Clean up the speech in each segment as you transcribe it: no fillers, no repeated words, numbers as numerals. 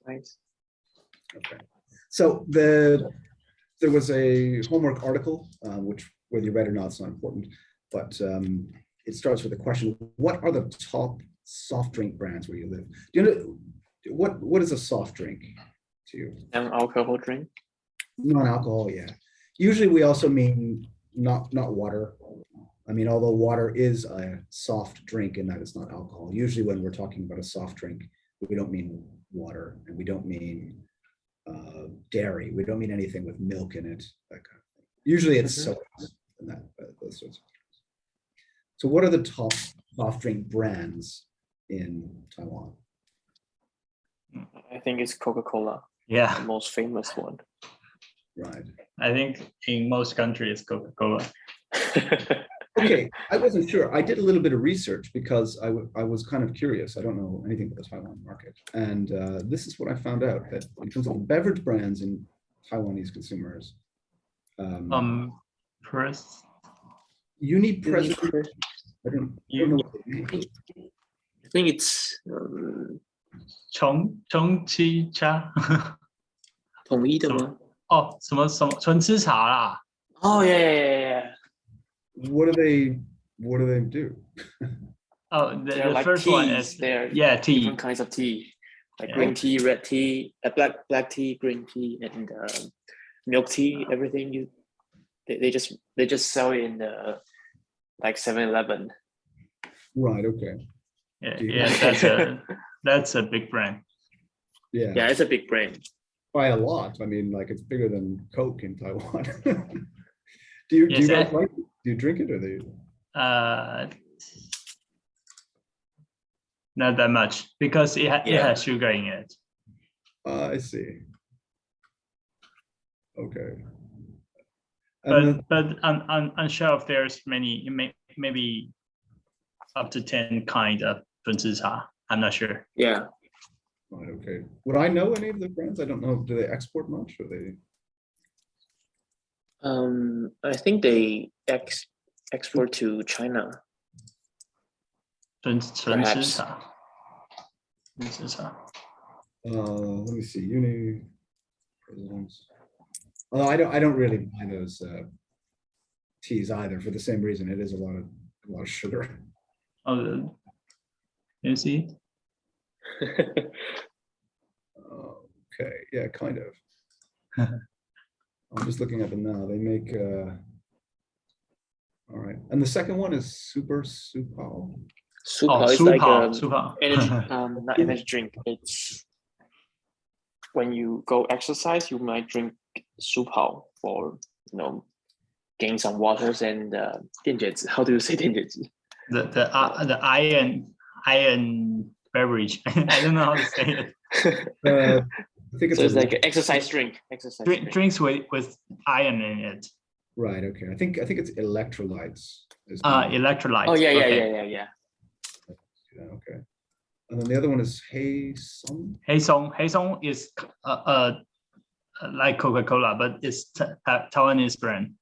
Nice. Okay. So there was a homework article, which whether you read or not, it's not important, but it starts with a question: what are the top soft drink brands where you live? Do you know what is a soft drink to you? An alcohol drink. Non-alcohol, yeah. Usually we also mean not water. I mean, although water is a soft drink in that it's not alcohol. Usually when we're talking about a soft drink, we don't mean water, and we don't mean dairy. We don't mean anything with milk in it, that kind of thing. Usually it's sodas and those sorts of things. So what are the top soft drink brands in Taiwan? I think it's Coca-Cola, the Yeah, most famous one. Right. I think in most countries, Coca-Cola. Okay, I wasn't sure. I did a little bit of research because I was kind of curious. I don't know anything about the Taiwan market. And this is what I found out, that in terms of beverage brands in Taiwanese consumers, Press. Uni-President, I don't know what they mean. I think it's 重启茶。统一的吗？哦，什么纯吃茶啦？ Oh yeah. What do they do? Oh, They're the like first teas. one is They're tea. different kinds of tea, like Yeah. green tea, red tea, black tea, green tea, and milk tea. Everything they just sell it in the like 7-Eleven. Right, okay. Yeah, that's a big brand. Yeah. Yeah, it's a big brand. By a lot. I mean, like it's bigger than Coke in Taiwan. Do you Yes, guys like it? Do you drink it or they? Not that much because it has sugar in it. I see. Okay. And then, But on shelf there's many, maybe up to 10 kind of 纯吃茶. I'm not sure. Yeah. right, okay. Would I know any of the brands? I don't know. Do they export much or they? I think they export to China. 纯吃茶. Let me see. Uni presidents. Although I don't really buy those teas either for the same reason. It is a lot of sugar. Oh, you see? Okay, yeah, kind of. I'm just looking at them now. They make all right. And the second one is Super Supao. Supao is like energy, not energy drink. It's when you go exercise, you might drink Supao for gain some waters and 电解质. How do you say 电解质? The iron beverage. I don't know how to say it. I think So it's like an exercise drink. Drinks with iron in it. Right. Okay. I think it's electrolytes. Electrolytes. Oh yeah. Yeah, okay. And then the other one is Heisong. Heisong is like Coca-Cola, but it's Taiwanese brand.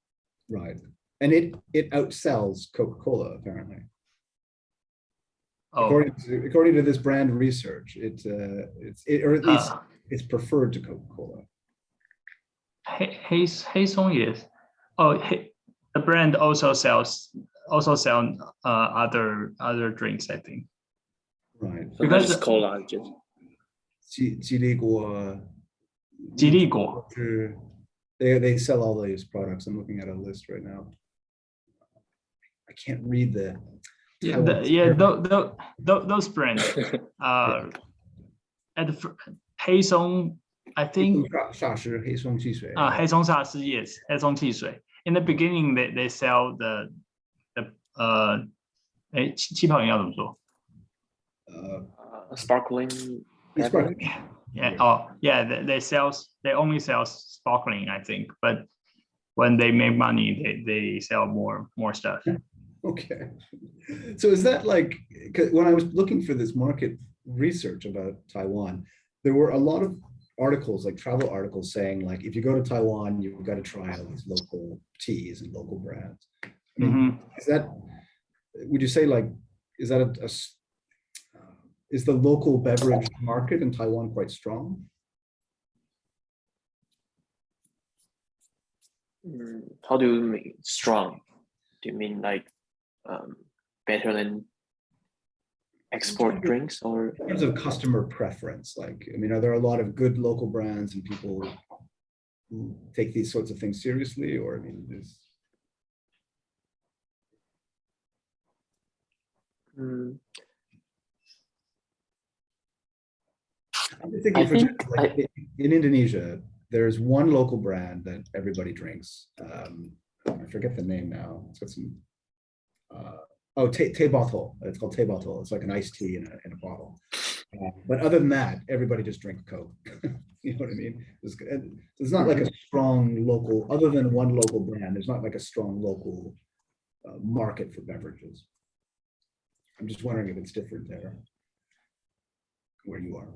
Right. And it outsells Coca-Cola apparently. Oh. According to this brand research, or at least it's preferred to Coca-Cola. Heisong is. Oh, the brand also sells other drinks, I think. Right. Because it's cola, just. 吉利果. They sell all these products. I'm looking at a list right now. I can't read the. Those brands. At Heisong, I think. 沙士黑松汽水. Heisong 沙士, yes, Heisong 汽水. In the beginning, they sell the 气泡饮料怎么说? Sparkling. Yeah. Oh, yeah. They only sell sparkling, I think. But when they make money, they sell more stuff. Okay. So is that like, when I was looking for this market research about Taiwan, there were a lot of articles, like travel articles, saying like, if you go to Taiwan, you've got to try all these local teas and local brands. I mean, is that? Would you say like, is that Is the local beverage market in Taiwan quite strong? How do you mean strong? Do you mean like better than export drinks, or in terms of customer preference? Like, I mean, are there a lot of good local brands and people who take these sorts of things seriously? Or, I mean, there's... I'm just thinking, in Indonesia, there's one local brand that everybody drinks. I forget the name now. It's got some. Teh botol. It's called teh botol. It's like an iced tea in a bottle. But other than that, everybody just drinks Coke. You know what I mean? It's not like a strong local, other than one local brand. There's not like a strong local market for beverages. I'm just wondering if it's different there, where you are.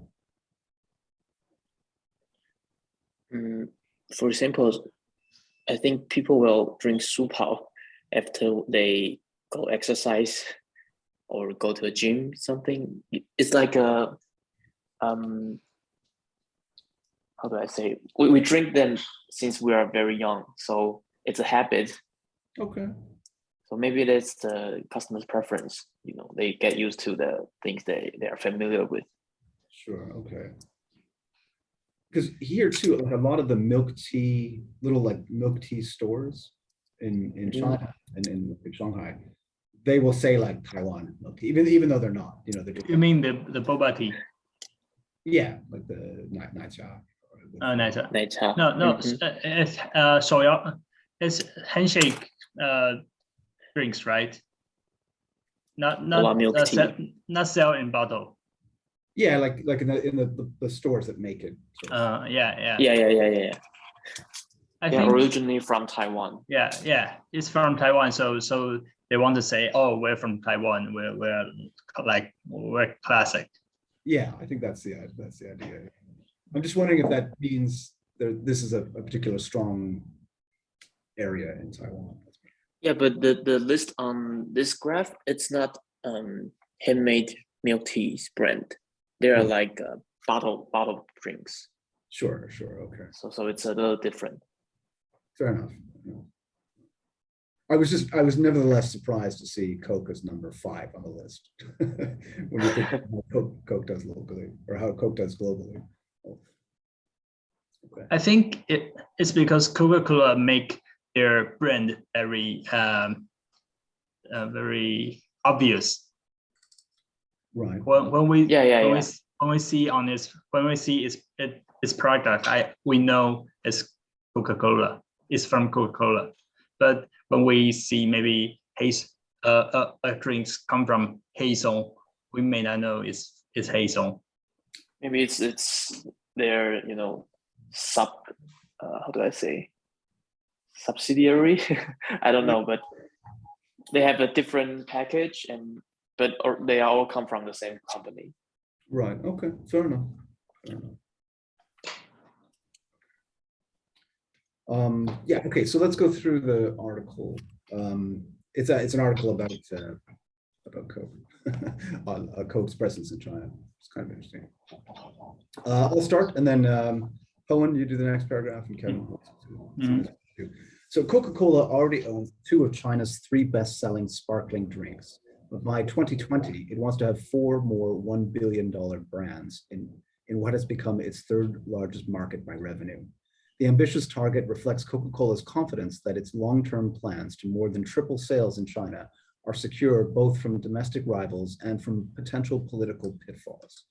For example, I think people will drink supao after they go exercise or go to the gym, something. It's like a, how do I say? We drink them since we are very young, so it's a habit. Okay. So maybe that's the customer's preference. You know, they get used to the things they are familiar with. Sure. Okay. Because here too, like a lot of the milk tea, little like milk tea stores in China and in Shanghai, they will say like Taiwan milk tea, even though they're not. You know, they're just, you mean the boba tea? Yeah, like the nai cha. Nai cha. No, it's soya. It's handshake drinks, right? Not milk tea. Not sell in bottle. Yeah, like in the stores that make it. Yeah. I think originally from Taiwan. Yeah, it's from Taiwan. So they want to say, oh, we're from Taiwan. We're classic. Yeah, I think that's the idea. I'm just wondering if that means this is a particular strong area in Taiwan. Yeah, but the list on this graph, it's not handmade milk teas brand. They are like bottle drinks. Sure, okay. So it's a little different. Fair enough. I was nevertheless surprised to see Coke as number 5 on the list. When you think how Coke does locally, or how Coke does globally. Okay. I think it's because Coca-Cola make their brand very very obvious. Right. When we see on its product, we know it's Coca-Cola. It's from Coca-Cola. But when we see maybe drinks come from Hazel, we may not know it's Hazel. Maybe it's their how do I say, subsidiary? I don't know, but they have a different package but they all come from the same company. Right. Okay. Fair enough. Yeah. Okay. So let's go through the article. It's an article about Coke, on Coke's presence in China. It's kind of interesting. I'll start, and then Owen, you do the next paragraph, and Kevin. So Coca-Cola already owns 2 of China's 3 best-selling sparkling drinks. But by 2020, it wants to have 4 more $1 billion brands in what has become its 3rd largest market by revenue. The ambitious target reflects Coca-Cola's confidence that its long-term plans to more than triple sales in China are secure both from domestic rivals and from potential political pitfalls.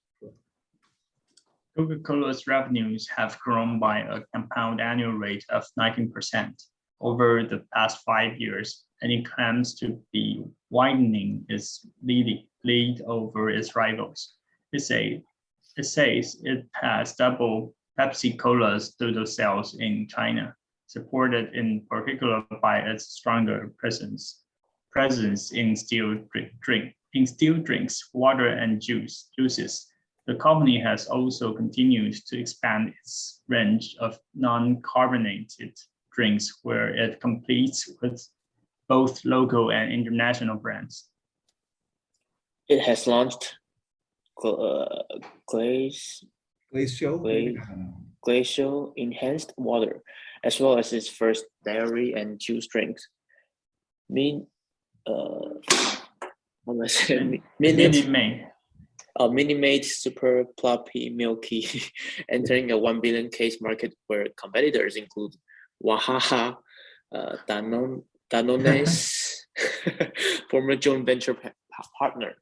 Coca-Cola's revenues have grown by a compound annual rate of 19% over the past 5 years, and it claims to be widening its lead over its rivals. It says it has doubled Pepsi-Cola's total sales in China, supported in particular by its stronger presence in still drinks, water, and juices. The company has also continued to expand its range of non-carbonated drinks, where it competes with both local and international brands. It has launched glacial Glacial. glacial enhanced water, as well as its first dairy and juice drinks. How do I say? Minute Maid. Minute Maid super ploppy milky, entering a 1 billion case market where competitors include Wahaha, Danone's former joint venture partner.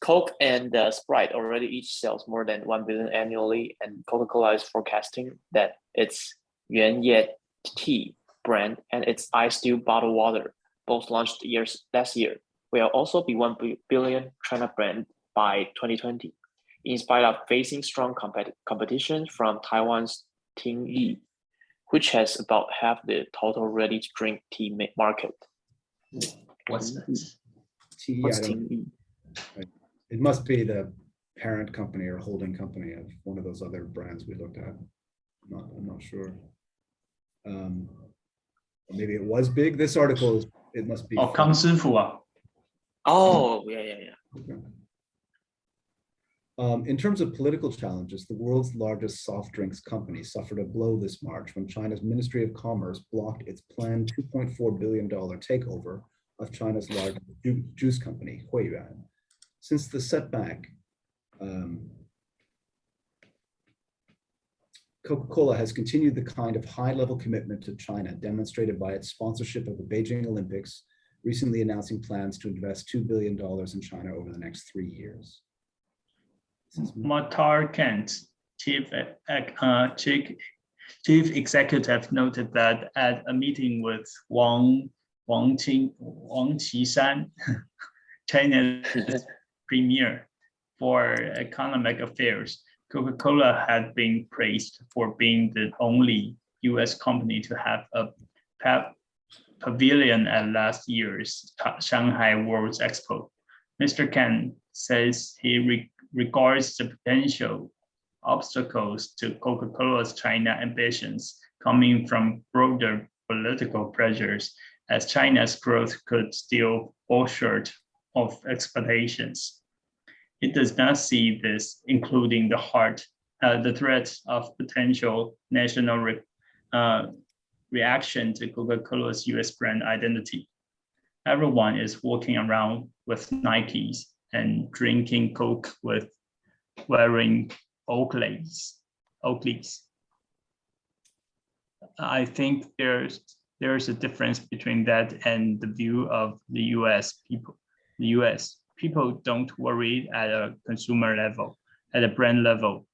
Coke and Sprite already each sells more than 1 billion annually, and Coca-Cola is forecasting that its Yuan Ye tea brand and its Ice Dew bottled water, both launched last year, will also be 1 billion China brand by 2020, in spite of facing strong competition from Taiwan's Ting which has about half the total ready-to-drink tea market. What's that? Tea, What's Ting? It must be the parent company or holding company of one of those other brands we looked at. I'm not sure. Maybe it was big. This article is, it must be. Oh, Kang Sifu. Oh, yeah. Okay. In terms of political challenges, the world's largest soft drinks company suffered a blow this March when China's Ministry of Commerce blocked its planned $2.4 billion takeover of China's largest juice company, Huiyuan. Since the setback, Coca-Cola has continued the kind of high-level commitment to China demonstrated by its sponsorship of the Beijing Olympics, recently announcing plans to invest $2 billion in China over the next 3 years. Matar Kent, chief executive, noted that at a meeting with Wang Qishan, China's premier for economic affairs, Coca-Cola had been praised for being the only US company to have a pavilion at last year's Shanghai World Expo. Mr. Kent says he regards the potential obstacles to Coca-Cola's China ambitions coming from broader political pressures, as China's growth could still fall short of expectations. It does not see this, including the threat of potential national reaction to Coca-Cola's US brand identity. Everyone is walking around with Nikes and drinking Coke with wearing Oakleys. I think there's a difference between that and the view of the US people. The US people don't worry at a consumer level, at a brand level,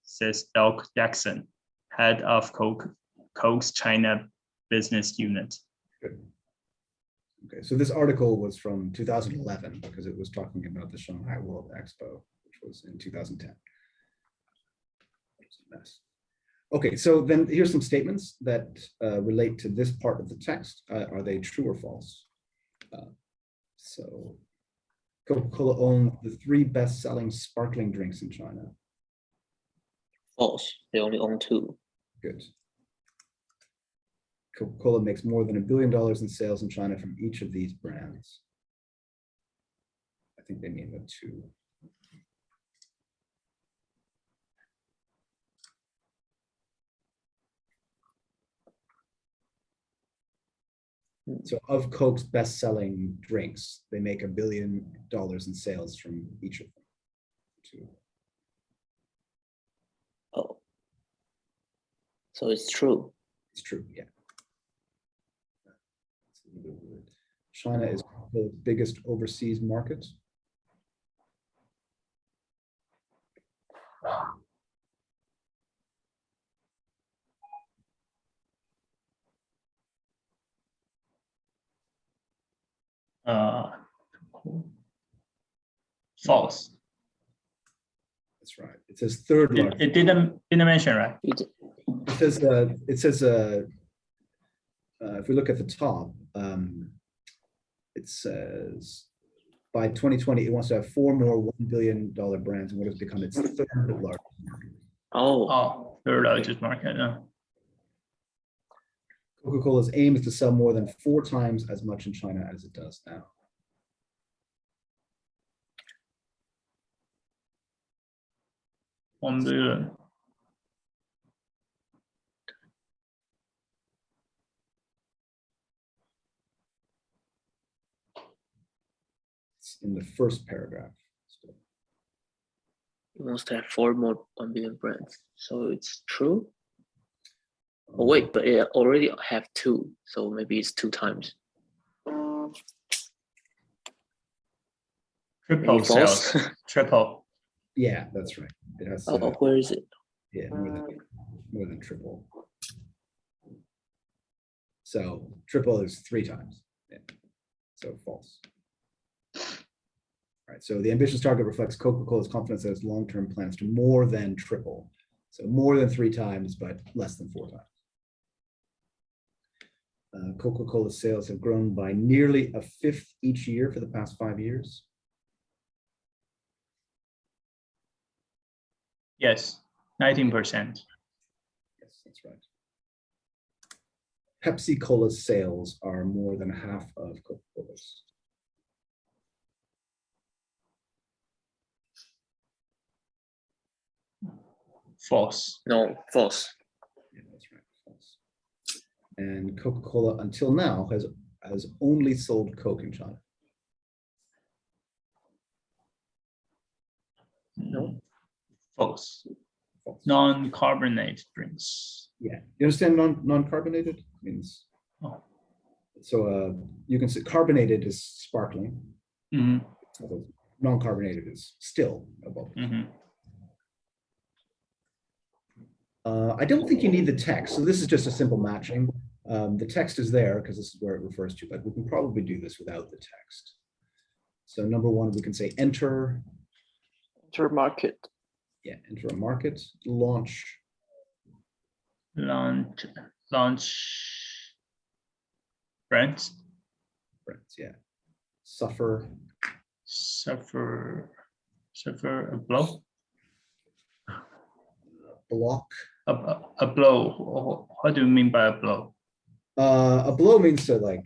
says Doug Jackson, head of Coke's China business unit. Good. Okay, so this article was from 2011 because it was talking about the Shanghai World Expo, which was in 2010. It's a mess. Okay, so then here's some statements that relate to this part of the text. Are they true or false? So Coca-Cola owns the 3 best-selling sparkling drinks in China. False. They only own 2. Good. Coca-Cola makes more than $1 billion in sales in China from each of these brands. I think they mean the 2. So of Coke's best-selling drinks, they make $1 billion in sales from each of them. 2. Oh. So it's true. It's true, yeah. China is the biggest overseas market. False. That's right. It says third largest. It didn't mention, right? It says if we look at the top, it says by 2020 it wants to have 4 more $1 billion brands, and what has become its 3rd largest market. Oh, 3rd largest market. Coca-Cola's aim is to sell more than 4 times as much in China as it does now. 1 billion. It's in the first paragraph. It wants to have 4 more 1 billion brands. So it's true. Oh wait, but it already have 2, so maybe it's 2 times. Triple sales. Triple. Yeah, that's right. It has. Where is it? Yeah, more than triple. So triple is 3 times. Yeah. So false. All right. So the ambitious target reflects Coca-Cola's confidence that its long-term plans to more than triple. So more than 3 times, but less than 4 times. Coca-Cola sales have grown by nearly a fifth each year for the past 5 years. Yes, 19%. Yes, that's right. Pepsi Cola's sales are more than half of Coca-Cola's. False. No, false. Yeah, that's right. False. And Coca-Cola until now has only sold Coke in China. No. False. False. Non-carbonated drinks. Yeah, you understand non-carbonated means? Oh. So you can say carbonated is sparkling. Mm-hmm. Non-carbonated is still a bubble. Mm-hmm. I don't think you need the text. So this is just a simple matching. The text is there because this is where it refers to, but we can probably do this without the text. So number 1, we can say enter. Enter market. Yeah, enter a market. Launch. Launch brands. Brands, yeah. Suffer a blow. Block. A blow. What do you mean by a blow? A blow means to like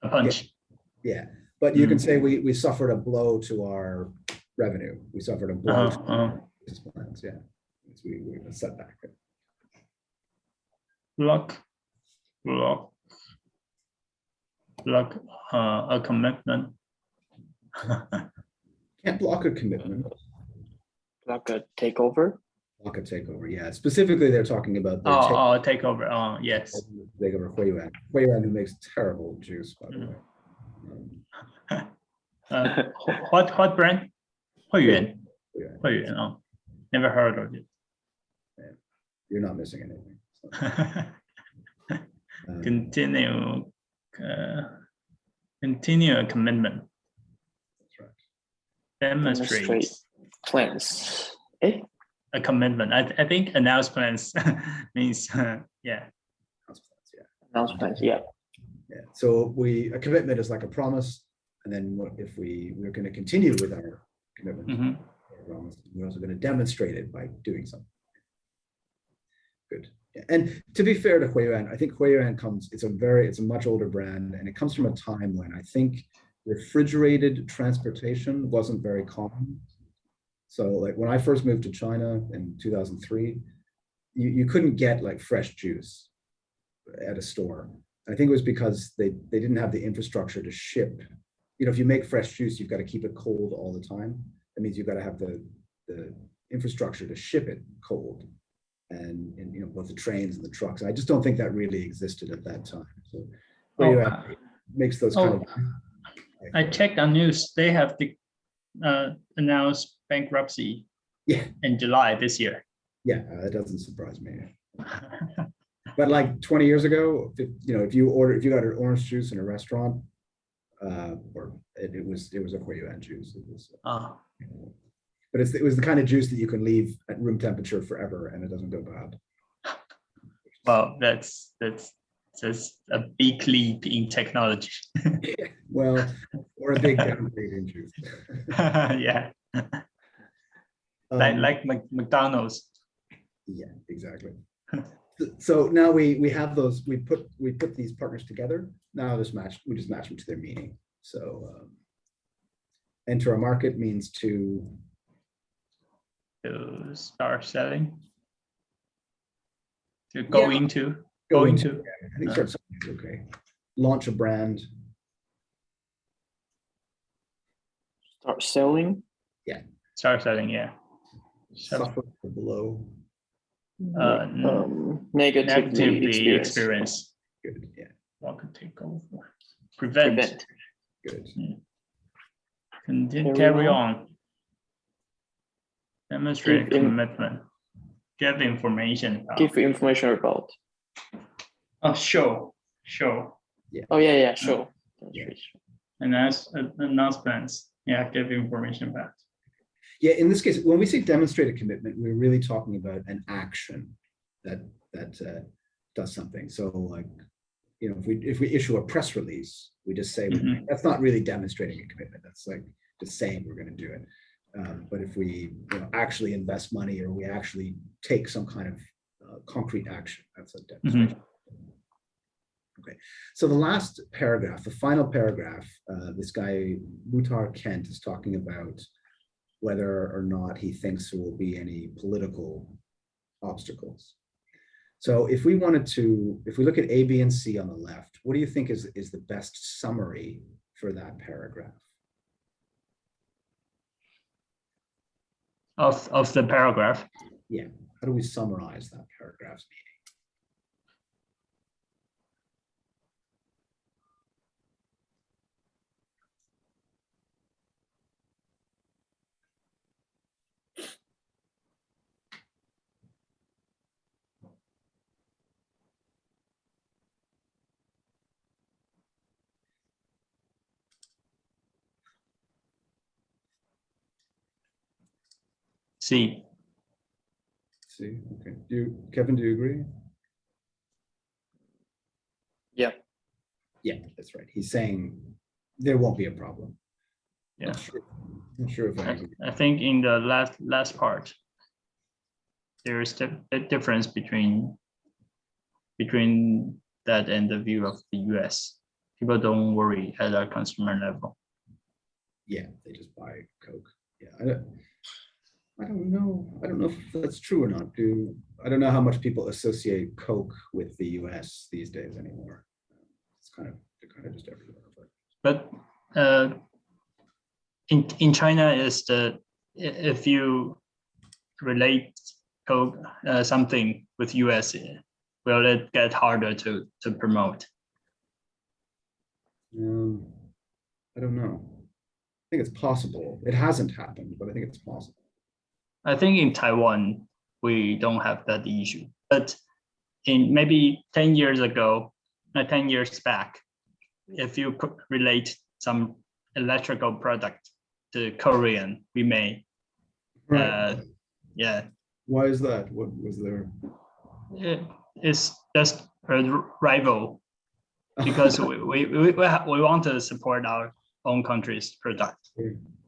a punch. Yeah, but you can say we suffered a blow to our revenue. We suffered a blow to our business plans. Yeah, we a setback. Block a commitment. Can't block a commitment. Block a takeover. Block a takeover. Yeah, specifically they're talking about takeover. Oh, yes. Takeover Huiyuan. Huiyuan, who makes terrible juice, by the way. What brand? Huiyuan. Huiyuan. Oh, never heard of it. Yeah. You're not missing anything. Continue a commitment. That's right. Demonstrate plans. A commitment. I think announce plans means yeah. Announce plans, yeah. Yeah. So a commitment is like a promise, and then if we're going to continue with our commitment, we're also going to demonstrate it by doing something. Good. Yeah. And to be fair to Huiyuan, I think Huiyuan it's a much older brand, and it comes from a time when I think refrigerated transportation wasn't very common. So like when I first moved to China in 2003, you couldn't get like fresh juice at a store. I think it was because they didn't have the infrastructure to ship. You know, if you make fresh juice, you've got to keep it cold all the time. That means you've got to have the infrastructure to ship it cold, and you know, both the trains and the trucks. I just don't think that really existed at that time. So makes those kind of. I checked on news. They have announced bankruptcy. Yeah. In July this year. Yeah, that doesn't surprise me. But like 20 years ago, if you got an orange juice in a restaurant, or it was a Huiyuan juice. It was, but it was the kind of juice that you can leave at room temperature forever and it doesn't go bad. Well, that's a big leap in technology. Well, or a big downgrade in juice. Yeah. Like McDonald's. Yeah, exactly. So now we have those. We put these partners together. Now we just match them to their meaning. So enter a market means to to start selling? To go Yeah. into? Go into. I think start selling is okay. Launch a brand. Start selling. Start selling, yeah. Suffer below. Negatively experience. Good. Yeah. What could take over? Prevent. Good. Carry on. Demonstrate commitment. Give information. Give information about. Show. Yeah. Oh yeah. Show. Yeah. And that's announcements. Yeah, give information back. Yeah, in this case, when we say demonstrate a commitment, we're really talking about an action that does something. So, like, you know, if we issue a press release, we just say that's not really demonstrating a commitment. That's like just saying we're going to do it. But if we actually invest money or we actually take some kind of concrete action, that's a demonstration. Okay, so the last paragraph, the final paragraph, this guy Muhtar Kent is talking about whether or not he thinks there will be any political obstacles. So if we look at A, B, and C on the left, what do you think is the best summary for that paragraph? Of the paragraph? Yeah, how do we summarize that paragraph's meaning? C. Okay. Kevin, do you agree? Yeah. Yeah, that's right. He's saying there won't be a problem. Yeah. Not sure if I think in the last part, there is a difference between that and the view of the US. People don't worry at a consumer level. Yeah, they just buy Coke. Yeah, I don't know. I don't know if that's true or not. I don't know how much people associate Coke with the US these days anymore. They're kind of just everywhere. But in China is if you relate Coke something with US, will it get harder to promote? I don't know. I think it's possible. It hasn't happened, but I think it's possible. I think in Taiwan, we don't have that issue. But in maybe 10 years ago, 10 years back, if you could relate some electrical product to Korean, we may. Right. Yeah. Why is that? What was there? It's just a rival because we want to support our own country's product.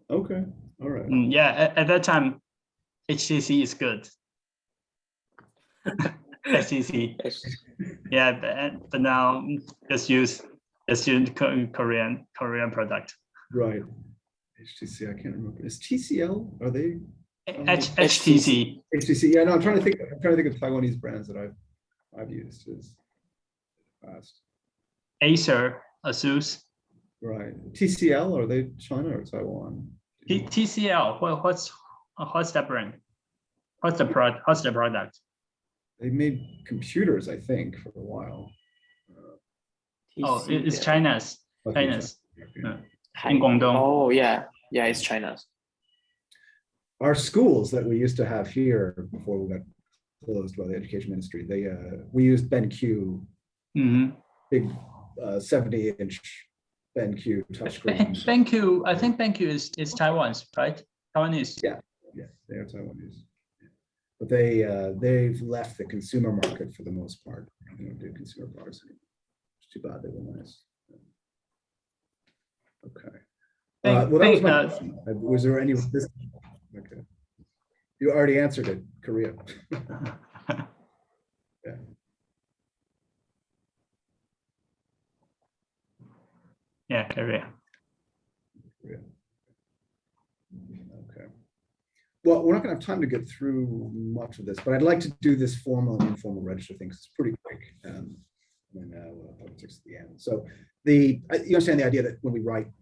Okay. All right. Yeah. At that time, HTC is good. HTC. Yeah, but now just use Korean product. Right. HTC, I can't remember. Is TCL? Are they? HTC. HTC. Yeah, no, I'm trying to think of Taiwanese brands that I've used as past. Acer, Asus. Right. TCL, are they China or Taiwan? TCL. What's that brand? What's the product? They made computers, I think, for a while. It's China's. China's. Okay. In Guangdong. Oh yeah, it's China's. Our schools that we used to have here before we got closed by the education ministry, we used BenQ, big 70-inch BenQ touchscreen. BenQ, I think BenQ is Taiwan's, right? Taiwanese. Yeah, they are Taiwanese. But they've left the consumer market for the most part. They don't do consumer products anymore. It's too bad. They were nice. Okay. Well, that was my question. Was there any? Okay. You already answered it. Korea. Yeah. Yeah, Korea. Okay. Well, we're not going to have time to get through much of this, but I'd like to do this formal and informal register thing, 'cause it's pretty quick. And we'll have politics at the end. So you understand the idea that when we write,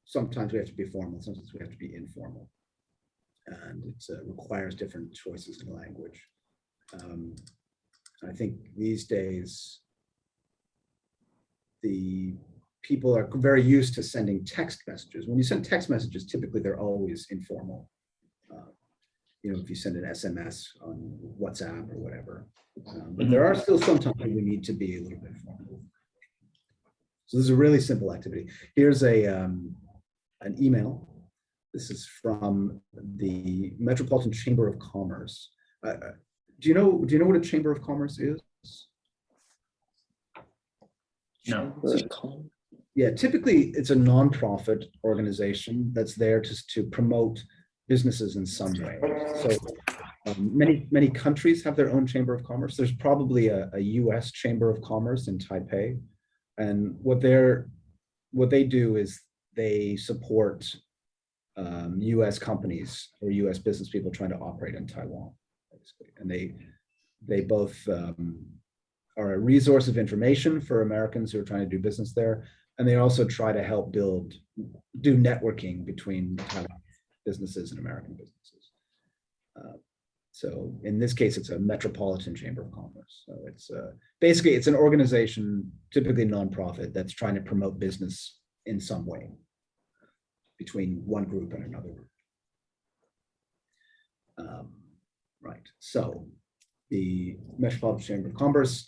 sometimes we have to be formal, sometimes we have to be informal. And it requires different choices in language. I think these days, the people are very used to sending text messages. When you send text messages, typically they're always informal. If you send an SMS on WhatsApp or whatever. But there are still some times we need to be a little bit formal. So this is a really simple activity. Here's an email. This is from the Metropolitan Chamber of Commerce. Do you know what a Chamber of Commerce is? No. Yeah, typically it's a nonprofit organization that's there to promote businesses in some way. So many countries have their own Chamber of Commerce. There's probably a US Chamber of Commerce in Taipei. And what they do is they support US companies or US business people trying to operate in Taiwan, basically. And they both are a resource of information for Americans who are trying to do business there. And they also try to help do networking between Taiwan businesses and American businesses. So in this case, it's a Metropolitan Chamber of Commerce. So it's basically, it's an organization, typically nonprofit, that's trying to promote business in some way between one group and another group. Right, so the Metropolitan Chamber of Commerce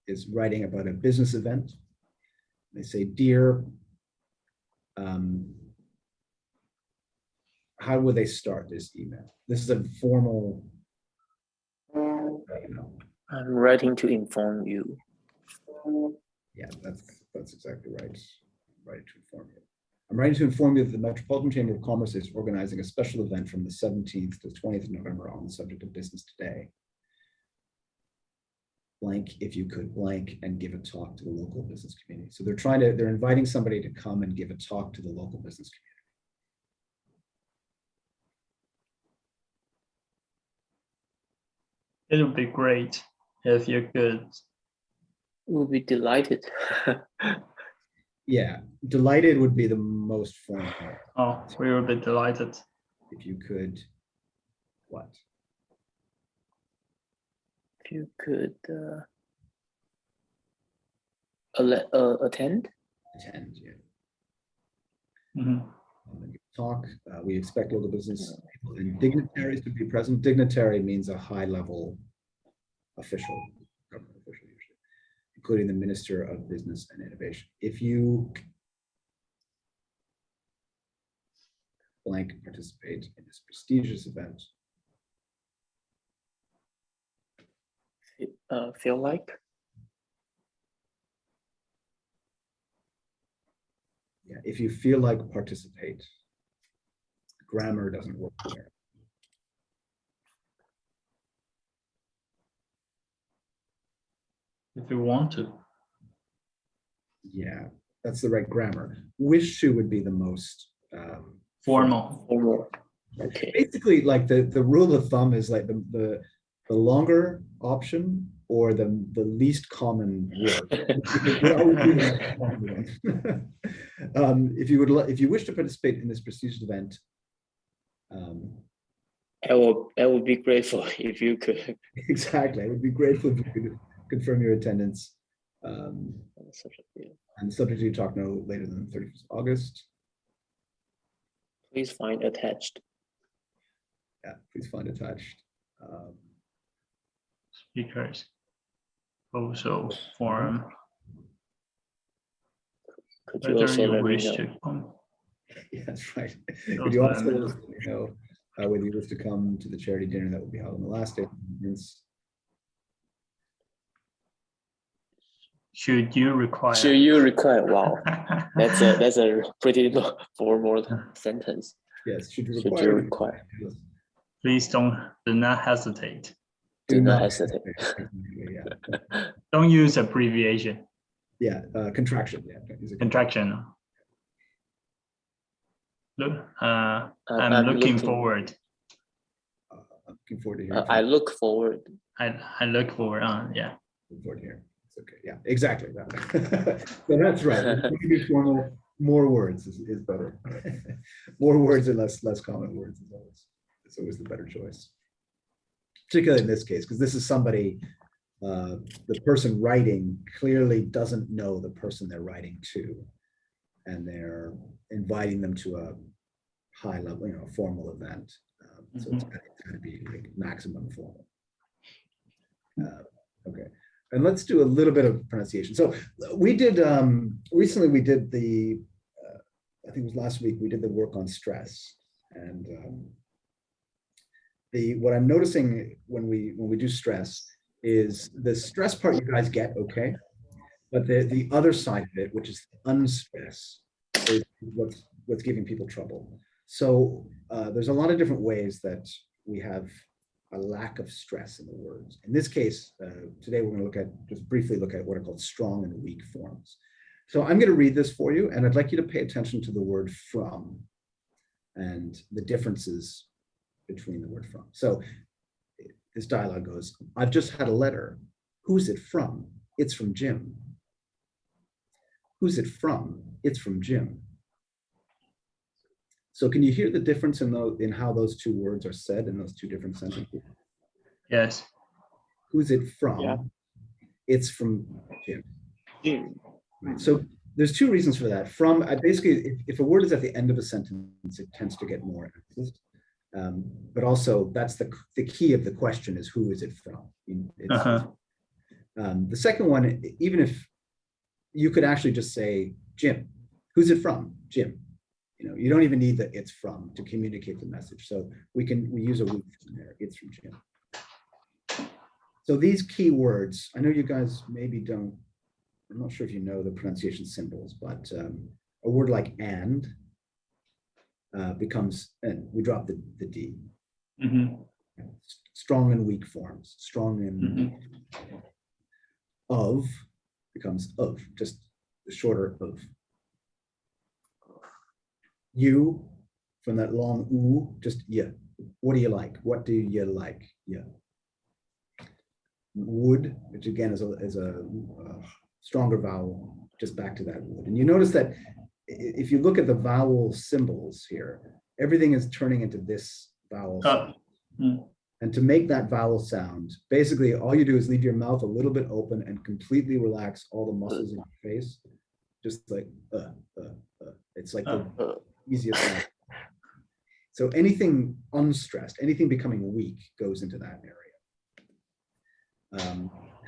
is writing about a business event. They say, dear, how would they start this email? This is a formal email. I'm writing to inform you. Yeah, that's exactly right. I'm writing to inform you. I'm writing to inform you that the Metropolitan Chamber of Commerce is organizing a special event from the 17th to 20th of November on the subject of business today. Blank, if you could blank and give a talk to the local business community. So they're inviting somebody to come and give a talk to the local business community. It would be great if you could. We'll be delighted. Yeah, delighted would be the most formal. Oh, we would be delighted. If you could, what? If you could attend? Attend, yeah. Mm-hmm. Talk. We expect local business people and dignitaries to be present. Dignitary means a high-level official, government official usually, including the Minister of Business and Innovation. If you blank participate in this prestigious event, feel like? Yeah, if you feel like participate, grammar doesn't work there. If you want to. Yeah, that's the right grammar. Wish to would be the most formal. Formal. Okay. Basically, like the rule of thumb is like the longer option or the least common word. If you wish to participate in this prestigious event, I would be grateful if you could. Exactly, I would be grateful if you could confirm your attendance. And subject to talk no later than the 31st of August. Please find attached. Yeah, please find attached. Speakers. Also forum. Could you also let me know? Yeah, that's right. Could you also let me know whether you wish to come to the charity dinner that will be held on the last day of the month? Should you require? Should you require? Wow, that's a pretty formal sentence. Yes. Should you require? Please do not hesitate. Do not hesitate. Yeah. Don't use abbreviation. Yeah, contraction. Yeah, contraction. Look, I'm looking forward Looking forward to hearing. I look forward. I look forward on, yeah. Looking forward to hearing. It's okay. Yeah, exactly that. So that's right. We can use more words is better. More words and less common words is always the better choice. Particularly in this case, because this is somebody, the person writing clearly doesn't know the person they're writing to, and they're inviting them to a high level, formal event. So it's got to be like maximum formal. Okay, and let's do a little bit of pronunciation. So we did recently. We did the I think it was last week. We did the work on stress, and what I'm noticing when we do stress is the stress part you guys get okay, but the other side of it, which is unstress, is what's giving people trouble. So there's a lot of different ways that we have a lack of stress in the words. In this case, today we're going to just briefly look at what are called strong and weak forms. So I'm going to read this for you, and I'd like you to pay attention to the word from and the differences between the word from. So this dialogue goes, I've just had a letter. Who's it from? It's from Jim. Who's it from? It's from Jim. So can you hear the difference in how those two words are said in those two different sentences? Yes. Who's it from? Yeah. It's from Jim. Jim. Right. So there's two reasons for that. From basically, if a word is at the end of a sentence, it tends to get more emphasis. But also, that's the key of the question is who is it from? The second one, even if you could actually just say Jim, who's it from? Jim. You don't even need the it's from to communicate the message. So we use a we from there. It's from Jim. So these key words, I know you guys maybe don't, I'm not sure if you know the pronunciation symbols, but a word like and becomes, and we drop the D. Strong and weak forms. Strong and of becomes of, just the shorter of. You, from that long oo, just yeah. What do you like? What do you like? Yeah. Would, which again is a stronger vowel, just back to that would. And you notice that if you look at the vowel symbols here, everything is turning into this vowel sound. And to make that vowel sound, basically all you do is leave your mouth a little bit open and completely relax all the muscles in your face, just like it's like the easiest sound. So anything unstressed, anything becoming weak goes into that area.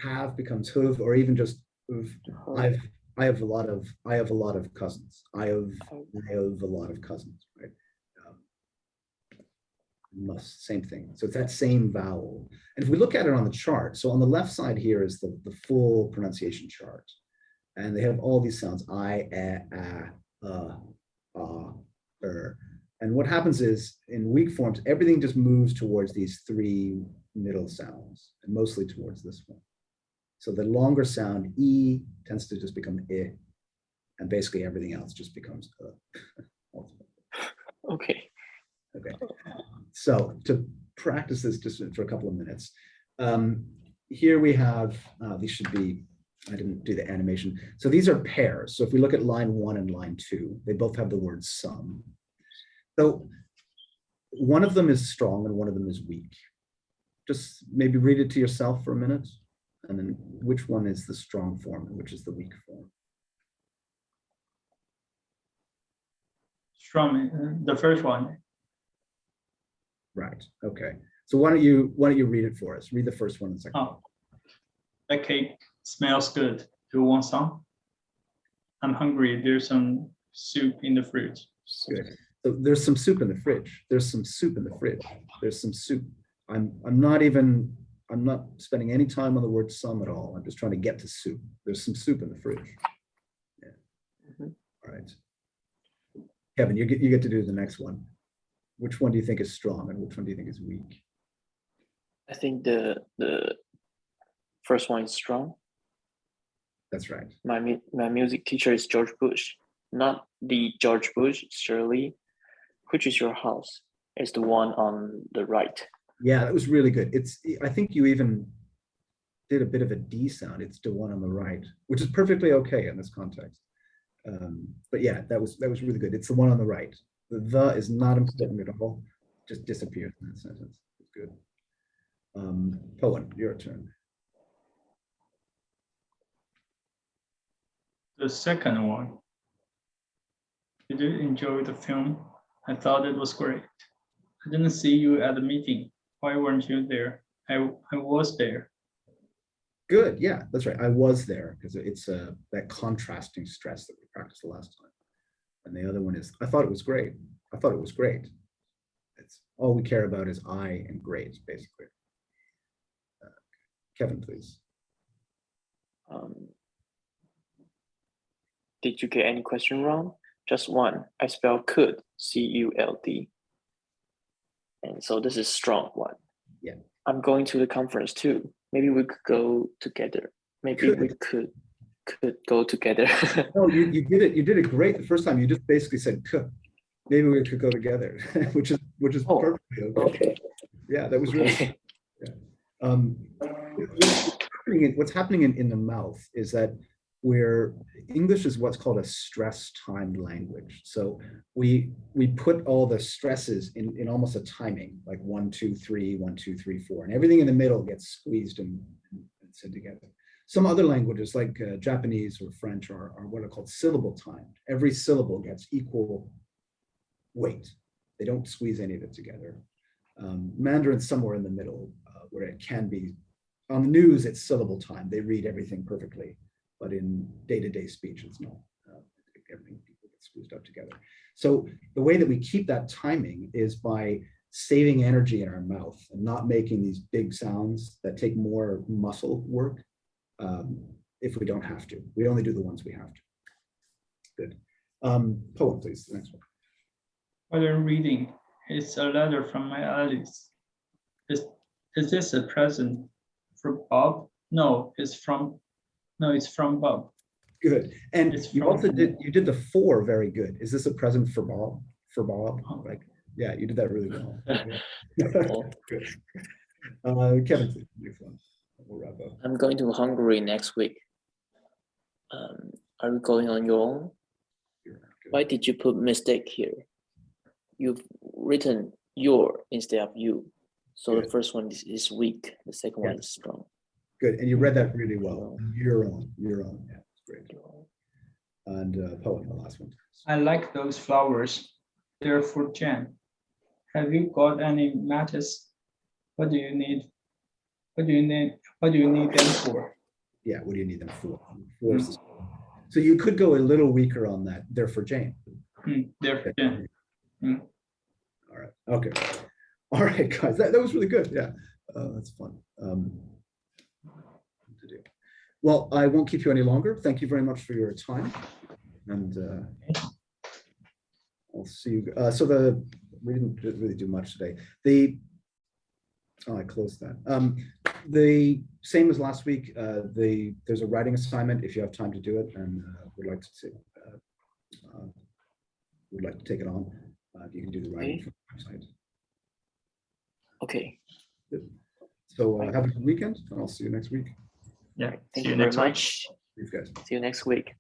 Have becomes huv, or even just uv. I have a lot of cousins. I have a lot of cousins, right? Must, same thing. So it's that same vowel. And if we look at it on the chart, so on the left side here is the full pronunciation chart. And they have all these sounds, I, and what happens is in weak forms, everything just moves towards these three middle sounds, and mostly towards this one. So the longer sound, E, tends to just become I, and basically everything else just becomes Okay. Okay. So to practice this just for a couple of minutes, here we have, these should be, I didn't do the animation. So these are pairs. So if we look at line 1 and line 2, they both have the word some. So one of them is strong and one of them is weak. Just maybe read it to yourself for a minute, and then which one is the strong form and which is the weak form? Strong, the first one. Right. Okay. So why don't you read it for us? Read the first one and the second. Oh, the cake smells good. Do you want some? I'm hungry. There's some soup in the fridge. Good. So there's some soup in the fridge. There's some soup in the fridge. There's some soup. I'm not spending any time on the word some at all. I'm just trying to get to soup. There's some soup in the fridge. Yeah. All right. Kevin, you get to do the next one. Which one do you think is strong and which one do you think is weak? I think the first one is strong. That's right. My music teacher is George Bush, not the George Bush, Shirley. Which is your house? It's the one on the right. Yeah, that was really good. I think you even did a bit of a D sound. It's the one on the right, which is perfectly okay in this context. But yeah, that was really good. It's the one on the right. The is not important at all. Just disappears in that sentence. It's good. Poen, your turn. The second one. Did you enjoy the film? I thought it was great. I didn't see you at the meeting. Why weren't you there? I was there. Good. Yeah, that's right. I was there because it's that contrasting stress that we practiced the last time. And the other one is, I thought it was great. I thought it was great. It's all we care about is I and great, basically. Kevin, please. Did you get any question wrong? Just one. I spell could, C-U-L-D. And so this is strong one. Yeah. I'm going to the conference too. Maybe we could go together. Maybe we could go together. No, you did it. You did it great the first time. You just basically said could. Maybe we could go together, which is perfectly okay. Okay. Yeah, that was really. Yeah. What's happening in the mouth is that English is what's called a stress-timed language. So we put all the stresses in almost a timing, like 1, 2, 3, 1, 2, 3, 4, and everything in the middle gets squeezed and said together. Some other languages like Japanese or French are what are called syllable timed. Every syllable gets equal weight. They don't squeeze any of it together. Mandarin's somewhere in the middle where it can be. On the news, it's syllable time. They read everything perfectly. But in day-to-day speech, it's not. Everything gets squeezed up together. So the way that we keep that timing is by saving energy in our mouth and not making these big sounds that take more muscle work if we don't have to. We only do the ones we have to. Good. Poem, please, the next one. While you're reading, it's a letter from my Alice. Is this a present for Bob? No, it's from Bob. Good. And you also did the 4 very good. Is this a present for Bob? For Bob? Like, yeah, you did that really well. Good. Kevin, please, next one. We'll wrap up. I'm going to Hungary next week. Are you going on your own? Why did you put mistake here? You've written your instead of you. So good. The first one is weak. The second one is strong. Good, and you read that really well. Your own. Yeah, it's great. And Poem, the last one. I like those flowers. They're for Jen. Have you got any matches? What do you need? What do you need them for? Yeah, what do you need them for? So you could go a little weaker on that. They're for Jane. They're for Jen. All right. Okay. All right, guys. That was really good. Yeah, that's fun. To do. Well, I won't keep you any longer. Thank you very much for your time, and I'll see you. So we didn't really do much today. I closed that. The same as last week. There's a writing assignment if you have time to do it, and would like to take it on. You can do the writing from the website. Okay. Good. So have a good weekend, and I'll see you next week. Yeah. Thank you very much. Thanks, guys. See you next week.